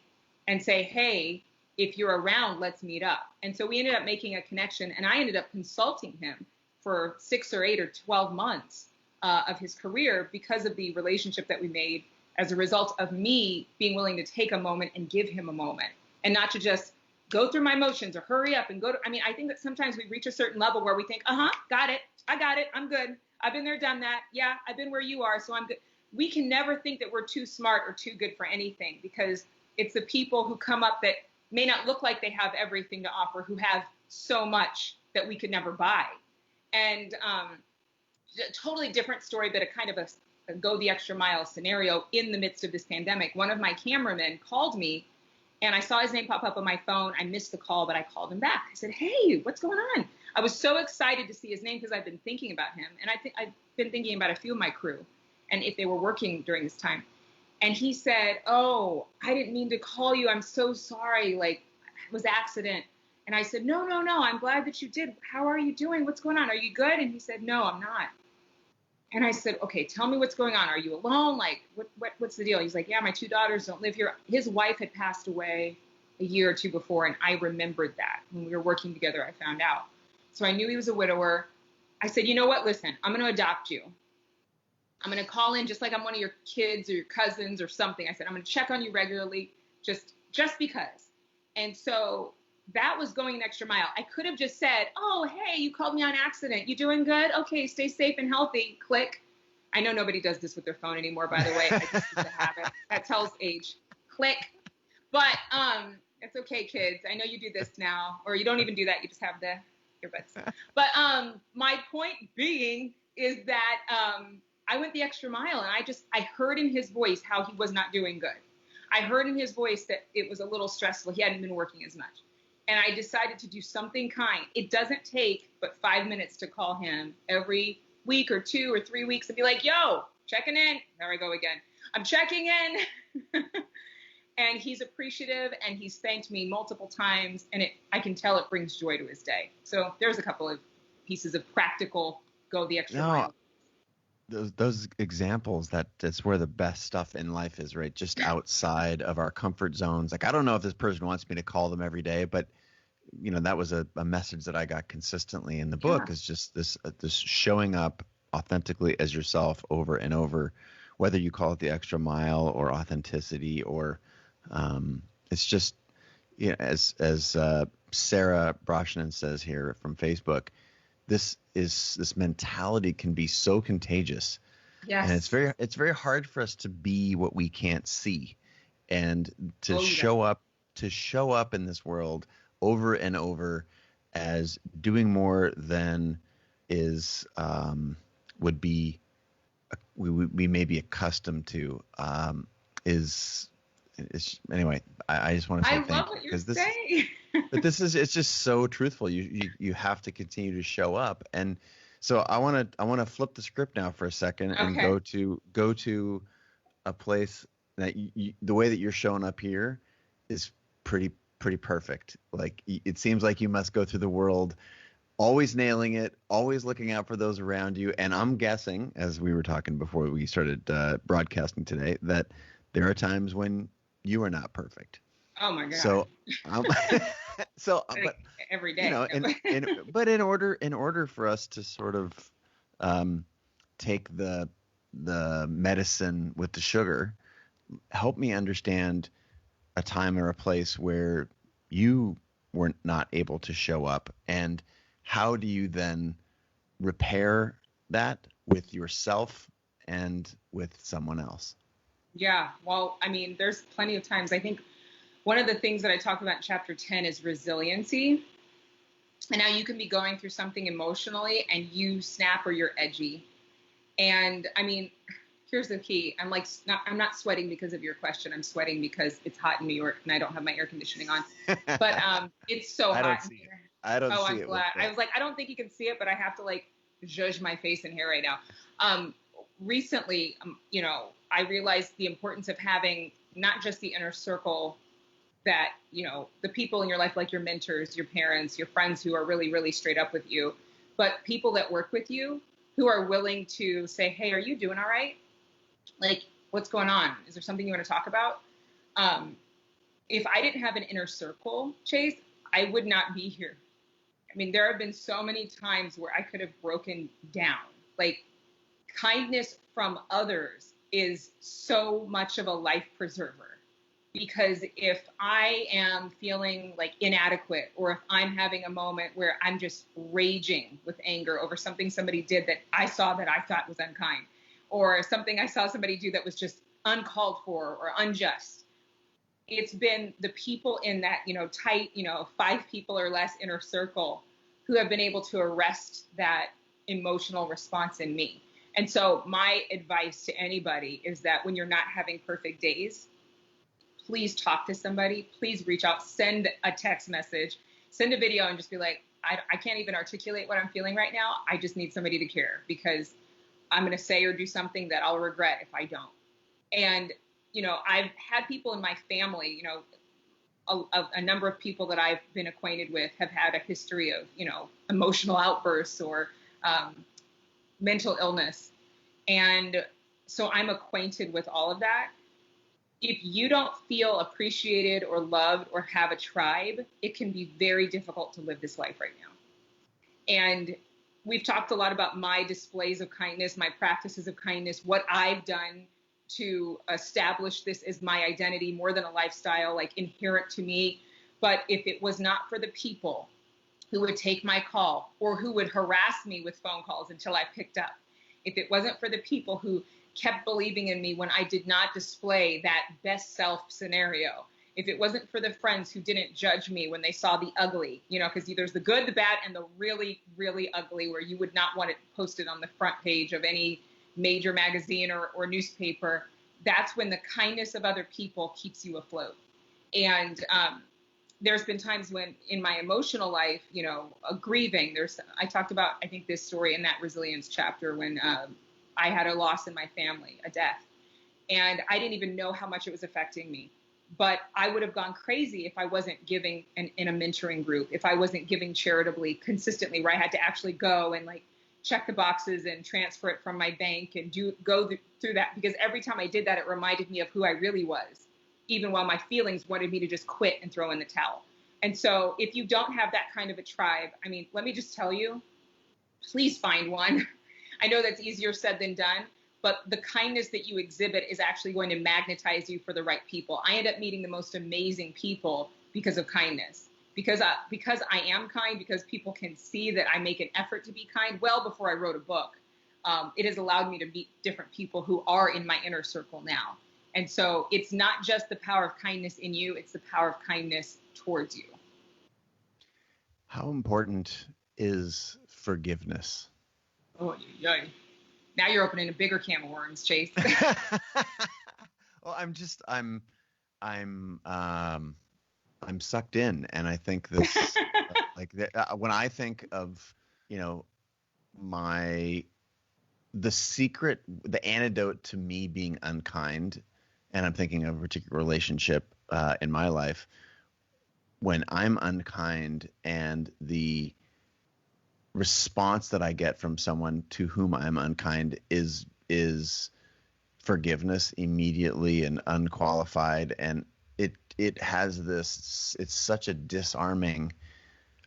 and say, hey, if you're around, let's meet up. And so we ended up making a connection, and I ended up consulting him for 6 or 8 or 12 months of his career because of the relationship that we made as a result of me being willing to take a moment and give him a moment, and not to just go through my motions or hurry up and go to, I think that sometimes we reach a certain level where we think, got it, I got it, I'm good. I've been there, done that. Yeah, I've been where you are, so I'm good. We can never think that we're too smart or too good for anything, because it's the people who come up that may not look like they have everything to offer, who have so much that we could never buy. And a totally different story, but a kind of a go the extra mile scenario in the midst of this pandemic. One of my cameramen called me, and I saw his name pop up on my phone. I missed the call, but I called him back. I said, hey, what's going on? I was so excited to see his name because I've been thinking about him. And I've been thinking about a few of my crew and if they were working during this time. And he said, oh, I didn't mean to call you. I'm so sorry. Like, it was an accident. And I said, no, I'm glad that you did. How are you doing? What's going on? Are you good? And he said, no, I'm not. And I said, okay, tell me what's going on. Are you alone? Like, what's the deal? He's like, yeah, my 2 daughters don't live here. His wife had passed away a year or two before, and I remembered that. When we were working together, I found out. So I knew he was a widower. I said, you know what? Listen, I'm going to adopt you. I'm going to call in just like I'm one of your kids or your cousins or something. I said, I'm going to check on you regularly, just because. And so that was going an extra mile. I could have just said, oh, hey, you called me on accident. You doing good? Okay, stay safe and healthy. Click. I know nobody does this with their phone anymore, by the way. I just used to have it. That tells age. Click. But it's okay, kids. I know you do this now, or you don't even do that. You just have the earbuds. But my point being is that I went the extra mile, and I heard in his voice how he was not doing good. I heard in his voice that it was a little stressful. He hadn't been working as much. And I decided to do something kind. It doesn't take but 5 minutes to call him every week or 2 or 3 weeks and be like, yo, checking in. There I go again. I'm checking in. And he's appreciative, and he's thanked me multiple times, and I can tell it brings joy to his day. So there's a couple of pieces of practical go the extra mile. Those examples, that's where the best stuff in life is, right? Just outside of our comfort zones. Like, I don't know if this person wants me to call them every day, but that was a message that I got consistently in the book, is just this showing up authentically as yourself over and over, whether you call it the extra mile or authenticity, or it's just, as Sarah Broshnan says here from Facebook, this mentality can be so contagious. Yes. And it's very hard for us to be what we can't see, and to show up in this world over and over as doing more than is would be we may be accustomed to anyway. I just want to say thank you. I love what you're saying. But it's just so truthful. You have to continue to show up. And so I want to flip the script now for a second and go to a place that the way that you're showing up here is pretty perfect. Like, it seems like you must go through the world always nailing it, always looking out for those around you. And I'm guessing, as we were talking before we started broadcasting today, that there are times when you are not perfect. Oh my God. So, but every day. But in order for us to sort of take the medicine with the sugar, help me understand a time or a place where you were not able to show up, and how do you then repair that with yourself and with someone else? Yeah, well, I mean, there's plenty of times. I think one of the things that I talk about in chapter 10 is resiliency. And how you can be going through something emotionally and you snap, or you're edgy. And I mean, here's the key. I'm not sweating because of your question. I'm sweating because it's hot in New York and I don't have my air conditioning on. But it's so hot in here. I don't see I'm it. glad. I was like, I don't think you can see it, but I have to judge my face in here right now. Recently, I realized the importance of having not just the inner circle that, the people in your life, like your mentors, your parents, your friends who are really, really straight up with you, but people that work with you who are willing to say, hey, are you doing all right? Like, what's going on? Is there something you want to talk about? If I didn't have an inner circle, Chase, I would not be here. I mean, there have been so many times where I could have broken down. Like, kindness from others is so much of a life preserver. Because if I am feeling like inadequate, or if I'm having a moment where I'm just raging with anger over something somebody did that I saw that I thought was unkind, or something I saw somebody do that was just uncalled for or unjust, it's been the people in that, tight, 5 people or less inner circle who have been able to arrest that emotional response in me. And so my advice to anybody is that when you're not having perfect days, please talk to somebody, please reach out, send a text message, send a video, and just be like, I can't even articulate what I'm feeling right now. I just need somebody to care, because I'm going to say or do something that I'll regret if I don't. And, I've had people in my family, a number of people that I've been acquainted with have had a history of, emotional outbursts or mental illness. And so I'm acquainted with all of that. If you don't feel appreciated or loved or have a tribe, it can be very difficult to live this life right now. And we've talked a lot about my displays of kindness, my practices of kindness, what I've done to establish this as my identity more than a lifestyle, like inherent to me. But if it was not for the people who would take my call or who would harass me with phone calls until I picked up, if it wasn't for the people who kept believing in me when I did not display that best self scenario, if it wasn't for the friends who didn't judge me when they saw the ugly, because there's the good, the bad, and the really, really ugly, where you would not want it posted on the front page of any major magazine or newspaper, that's when the kindness of other people keeps you afloat. And there's been times when in my emotional life, grieving, I talked about, I think, this story in that Resilience chapter when I had a loss in my family, a death. And I didn't even know how much it was affecting me. But I would have gone crazy if I wasn't giving in a mentoring group, if I wasn't giving charitably consistently, where I had to actually go and check the boxes and transfer it from my bank and go through that. Because every time I did that, it reminded me of who I really was, even while my feelings wanted me to just quit and throw in the towel. And so if you don't have that kind of a tribe, let me just tell you, please find one. I know that's easier said than done, but the kindness that you exhibit is actually going to magnetize you for the right people. I end up meeting the most amazing people because of kindness. Because I am kind, because people can see that I make an effort to be kind well before I wrote a book. It has allowed me to meet different people who are in my inner circle now. And so it's not just the power of kindness in you, it's the power of kindness towards you. How important is forgiveness? Oh, yeah. Now you're opening a bigger can of worms, Chase. Well, I'm sucked in, and I think this, when I think of, the secret, the antidote to me being unkind, and I'm thinking of a particular relationship in my life, when I'm unkind and the response that I get from someone to whom I'm unkind is forgiveness immediately and unqualified, and it has this, it's such a disarming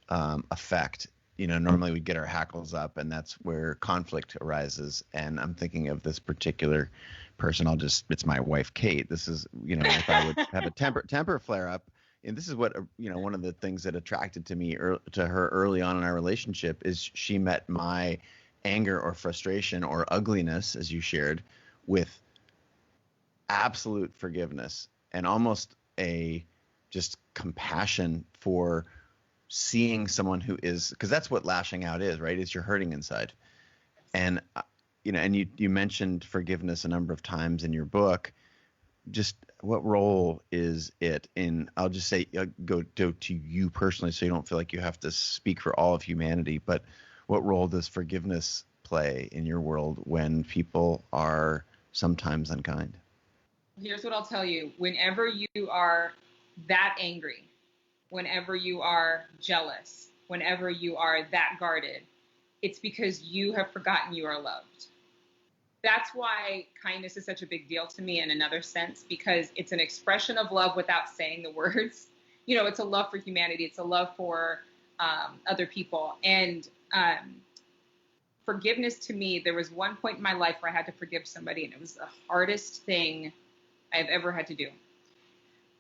effect. Normally we get our hackles up, and that's where conflict arises. And I'm thinking of this particular person. It's my wife, Kate. This is, if I would have a temper flare up, and this is what, one of the things that attracted to her early on in our relationship is she met my anger or frustration or ugliness, as you shared, with absolute forgiveness and almost a just compassion for seeing someone who is, because that's what lashing out is, right? Is you're hurting inside. And, and you mentioned forgiveness a number of times in your book. Just what role is it in, I'll just say, go to you personally, so you don't feel like you have to speak for all of humanity, but what role does forgiveness play in your world when people are sometimes unkind? Here's what I'll tell you. Whenever you are that angry, whenever you are jealous, whenever you are that guarded, it's because you have forgotten you are loved. That's why kindness is such a big deal to me in another sense, because it's an expression of love without saying the words. It's a love for humanity. It's a love for other people. And forgiveness to me, there was one point in my life where I had to forgive somebody, and it was the hardest thing I've ever had to do.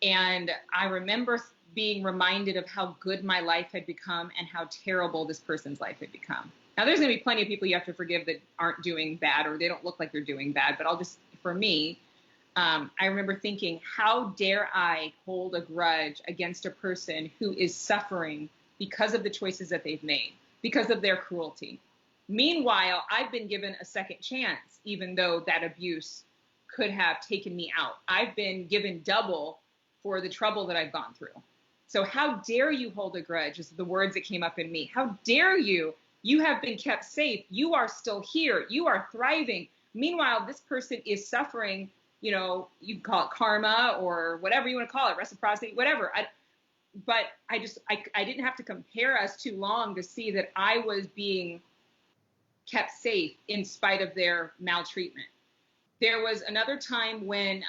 And I remember being reminded of how good my life had become and how terrible this person's life had become. Now, there's going to be plenty of people you have to forgive that aren't doing bad, or they don't look like they're doing bad. But for me, I remember thinking, how dare I hold a grudge against a person who is suffering because of the choices that they've made, because of their cruelty. Meanwhile, I've been given a second chance, even though that abuse could have taken me out. I've been given double for the trouble that I've gone through. So how dare you hold a grudge, is the words that came up in me. How dare you? You have been kept safe. You are still here. You are thriving. Meanwhile, this person is suffering, you can call it karma or whatever you want to call it, reciprocity, whatever. But I didn't have to compare us too long to see that I was being kept safe in spite of their maltreatment. There was another time when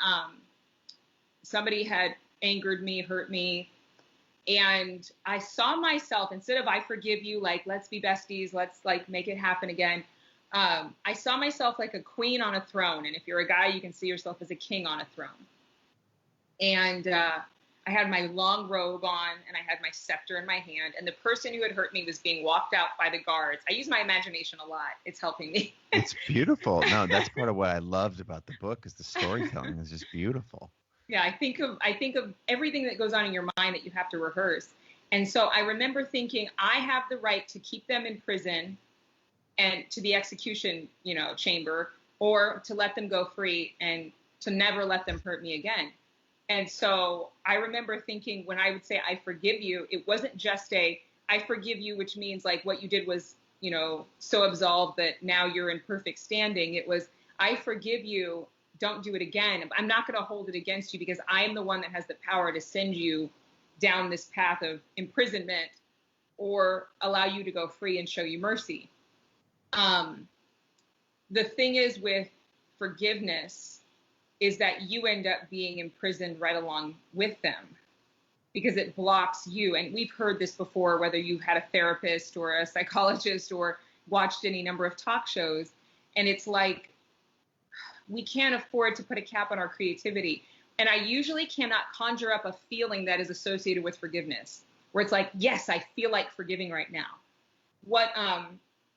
somebody had angered me, hurt me, and I saw myself, instead of I forgive you, let's be besties, let's make it happen again. I saw myself like a queen on a throne. And if you're a guy, you can see yourself as a king on a throne. And I had my long robe on and I had my scepter in my hand, and the person who had hurt me was being walked out by the guards. I use my imagination a lot. It's helping me. It's beautiful. No, that's part of what I loved about the book is the storytelling is just beautiful. Yeah, I think of everything that goes on in your mind that you have to rehearse. And so I remember thinking, I have the right to keep them in prison and to the execution, chamber, or to let them go free and to never let them hurt me again. And so I remember thinking when I would say, I forgive you, it wasn't just I forgive you, which means like what you did was, so absolved that now you're in perfect standing. It was, I forgive you, don't do it again. I'm not going to hold it against you because I am the one that has the power to send you down this path of imprisonment or allow you to go free and show you mercy. The thing is with forgiveness is that you end up being imprisoned right along with them because it blocks you. And we've heard this before, whether you had a therapist or a psychologist or watched any number of talk shows. And it's like, we can't afford to put a cap on our creativity. And I usually cannot conjure up a feeling that is associated with forgiveness, where it's like, yes, I feel like forgiving right now.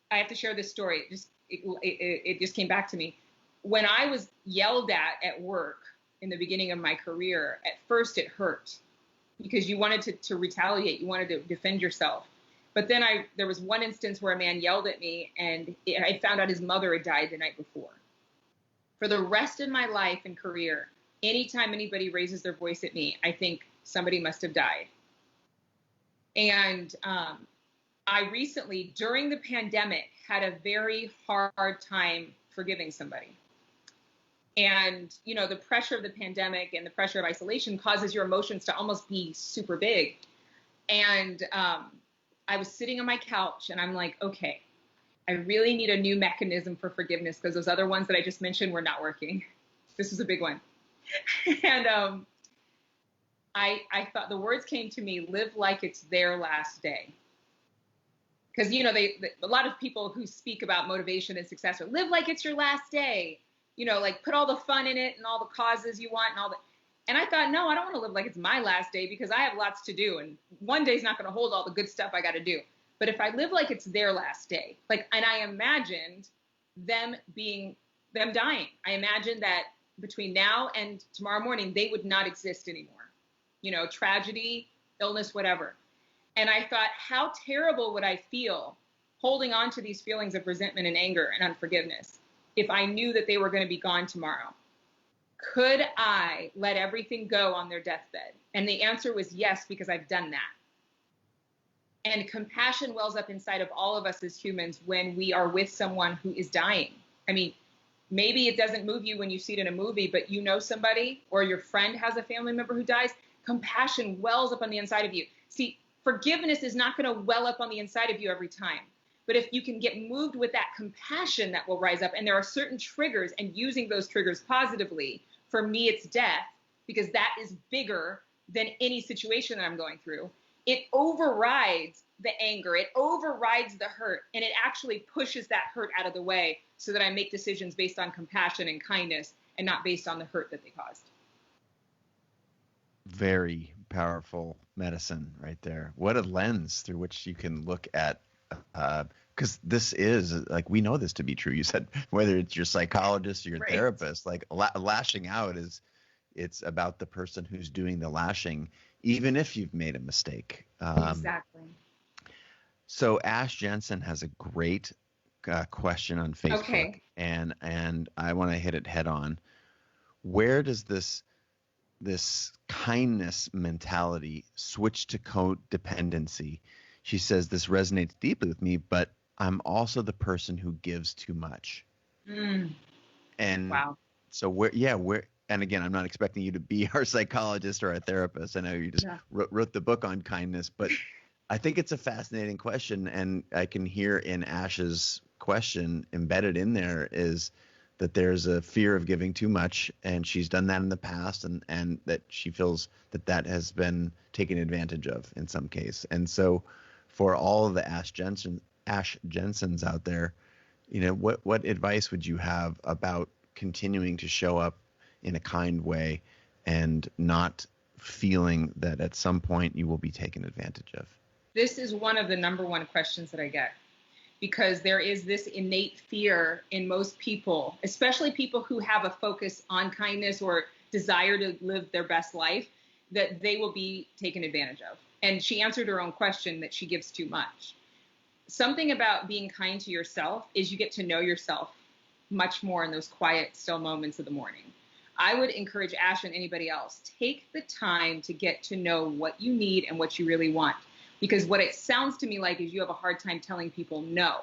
I have to share this story. It just came back to me. When I was yelled at work in the beginning of my career, at first it hurt because you wanted to retaliate. You wanted to defend yourself. But then there was one instance where a man yelled at me and I found out his mother had died the night before. For the rest of my life and career, anytime anybody raises their voice at me, I think somebody must have died. And I recently, during the pandemic, had a very hard time forgiving somebody. And, the pressure of the pandemic and the pressure of isolation causes your emotions to almost be super big. And I was sitting on my couch and I'm like, okay, I really need a new mechanism for forgiveness because those other ones that I just mentioned were not working. This was a big one. And I thought the words came to me, live like it's their last day. Because, a lot of people who speak about motivation and success are live like it's your last day, like put all the fun in it and all the causes you want and all that. And I thought, no, I don't want to live like it's my last day because I have lots to do. And one day's not going to hold all the good stuff I got to do. But if I live like it's their last day, and I imagined them dying. I imagined that between now and tomorrow morning, they would not exist anymore. Tragedy, illness, whatever. And I thought, how terrible would I feel holding on to these feelings of resentment and anger and unforgiveness if I knew that they were going to be gone tomorrow? Could I let everything go on their deathbed? And the answer was yes, because I've done that. And compassion wells up inside of all of us as humans when we are with someone who is dying. I mean, maybe it doesn't move you when you see it in a movie, but somebody or your friend has a family member who dies. Compassion wells up on the inside of you. See, forgiveness is not going to well up on the inside of you every time. But if you can get moved with that compassion, that will rise up. And there are certain triggers, and using those triggers positively, for me, it's death, because that is bigger than any situation that I'm going through. It overrides the anger. It overrides the hurt. And it actually pushes that hurt out of the way so that I make decisions based on compassion and kindness and not based on the hurt that they caused. Very powerful medicine right there. What a lens through which you can look at, because this is we know this to be true. You said whether it's your psychologist or your Right. therapist, lashing out it's about the person who's doing the lashing, even if you've made a mistake. Exactly. So Ash Jensen has a great question on Facebook, Okay. and I want to hit it head on. Where does this kindness mentality switch to codependency? She says, this resonates deeply with me, but I'm also the person who gives too much. And Wow. so and again, I'm not expecting you to be our psychologist or our therapist. I know you just wrote the book on kindness, but I think it's a fascinating question. And I can hear in Ash's question embedded in there is that there's a fear of giving too much, and she's done that in the past, and that she feels that has been taken advantage of in some case. And so for all of the Ash Jensens out there, what advice would you have about continuing to show up in a kind way and not feeling that at some point you will be taken advantage of? This is one of the number one questions that I get, because there is this innate fear in most people, especially people who have a focus on kindness or desire to live their best life, that they will be taken advantage of. And she answered her own question that she gives too much. Something about being kind to yourself is you get to know yourself much more in those quiet, still moments of the morning. I would encourage Ash and anybody else, take the time to get to know what you need and what you really want. Because what it sounds to me like is you have a hard time telling people no.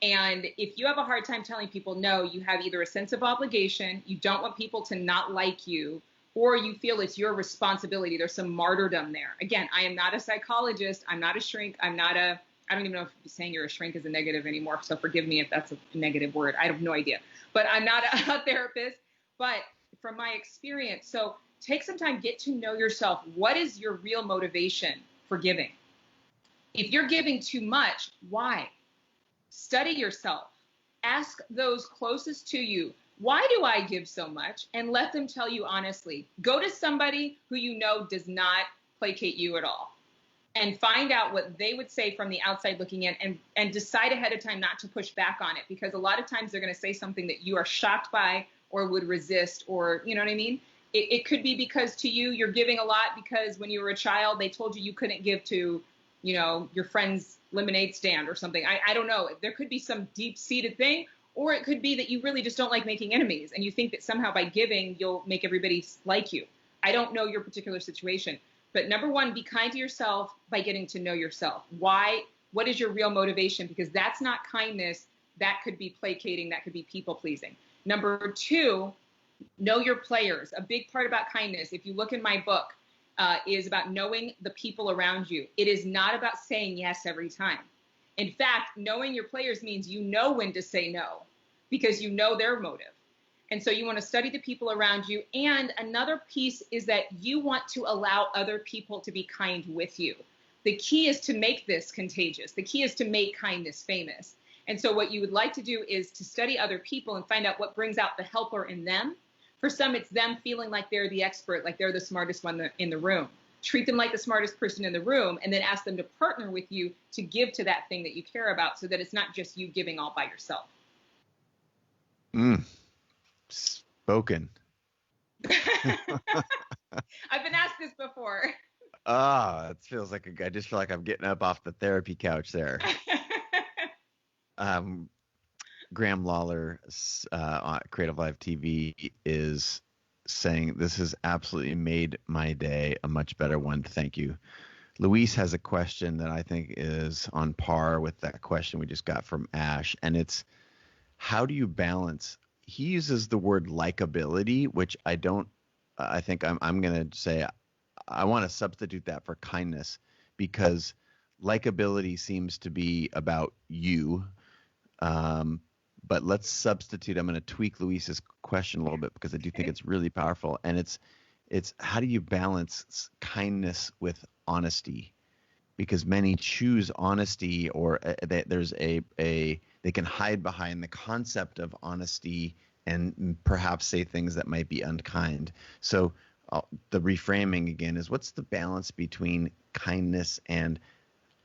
And if you have a hard time telling people no, you have either a sense of obligation, you don't want people to not like you, or you feel it's your responsibility. There's some martyrdom there. Again, I am not a psychologist. I'm not a shrink. I don't even know if saying you're a shrink is a negative anymore. So forgive me if that's a negative word. I have no idea. But I'm not a therapist. But from my experience, so take some time, get to know yourself. What is your real motivation for giving? If you're giving too much, why? Study yourself. Ask those closest to you, why do I give so much? And let them tell you honestly. Go to somebody who you know does not placate you at all and find out what they would say from the outside looking in, and decide ahead of time not to push back on it, because a lot of times they're going to say something that you are shocked by or would resist, or you know what I mean? It could be because to you, you're giving a lot because when you were a child, they told you couldn't give to, you know, your friend's lemonade stand or something. I don't know. There could be some deep-seated thing, or it could be that you really just don't like making enemies and you think that somehow by giving, you'll make everybody like you. I don't know your particular situation. But number one, be kind to yourself by getting to know yourself. Why? What is your real motivation? Because that's not kindness. That could be placating. That could be people-pleasing. Number two, know your players. A big part about kindness, if you look in my book, is about knowing the people around you. It is not about saying yes every time. In fact, knowing your players means you know when to say no because you know their motive. And so you want to study the people around you. And another piece is that you want to allow other people to be kind with you. The key is to make this contagious. The key is to make kindness famous. And so what you would like to do is to study other people and find out what brings out the helper in them. For some, it's them feeling like they're the expert, like they're the smartest one in the room. Treat them like the smartest person in the room, and then ask them to partner with you to give to that thing that you care about, so that it's not just you giving all by yourself. Spoken. I've been asked this before. It feels like I just feel like I'm getting up off the therapy couch there. Graham Lawler, on Creative Live TV, is saying, this has absolutely made my day a much better one. Thank you. Luis has a question that I think is on par with that question we just got from Ash. And it's, how do you balance? He uses the word likability, which I think I'm going to say, I want to substitute that for kindness, because likability seems to be about you. But let's substitute. I'm going to tweak Luis's question a little bit because I do think it's really powerful. And it's how do you balance kindness with honesty? Because many choose honesty, or they can hide behind the concept of honesty and perhaps say things that might be unkind. So the reframing again is, what's the balance between kindness and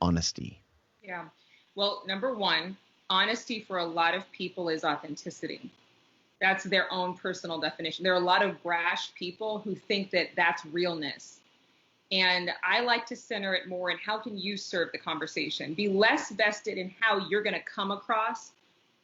honesty? Yeah. Well, number one, honesty for a lot of people is authenticity. That's their own personal definition. There are a lot of brash people who think that that's realness. And I like to center it more in how can you serve the conversation. Be less vested in how you're going to come across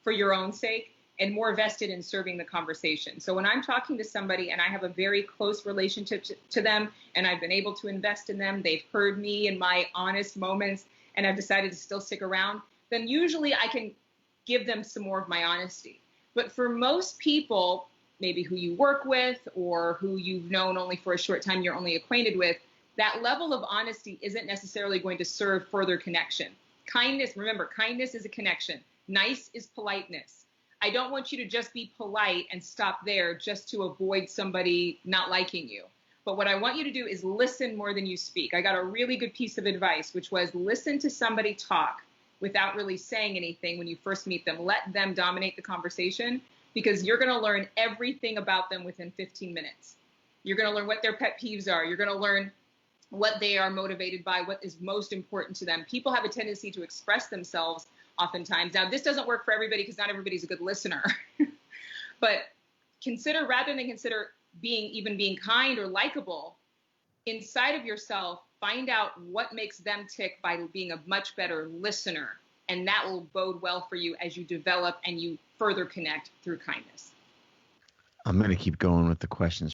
for your own sake, and more vested in serving the conversation. So when I'm talking to somebody and I have a very close relationship to them, and I've been able to invest in them, they've heard me in my honest moments, and I've decided to still stick around, then usually I can give them some more of my honesty. But for most people, maybe who you work with or who you've known only for a short time, you're only acquainted with, that level of honesty isn't necessarily going to serve further connection. Kindness, remember, kindness is a connection. Nice is politeness. I don't want you to just be polite and stop there just to avoid somebody not liking you. But what I want you to do is listen more than you speak. I got a really good piece of advice, which was listen to somebody talk without really saying anything when you first meet them. Let them dominate the conversation, because you're going to learn everything about them within 15 minutes. You're going to learn what their pet peeves are. You're going to learn what they are motivated by, what is most important to them. People have a tendency to express themselves oftentimes. Now, this doesn't work for everybody because not everybody's a good listener. But rather than consider being kind or likable, inside of yourself, find out what makes them tick by being a much better listener. And that will bode well for you as you develop and you further connect through kindness. I'm going to keep going with the questions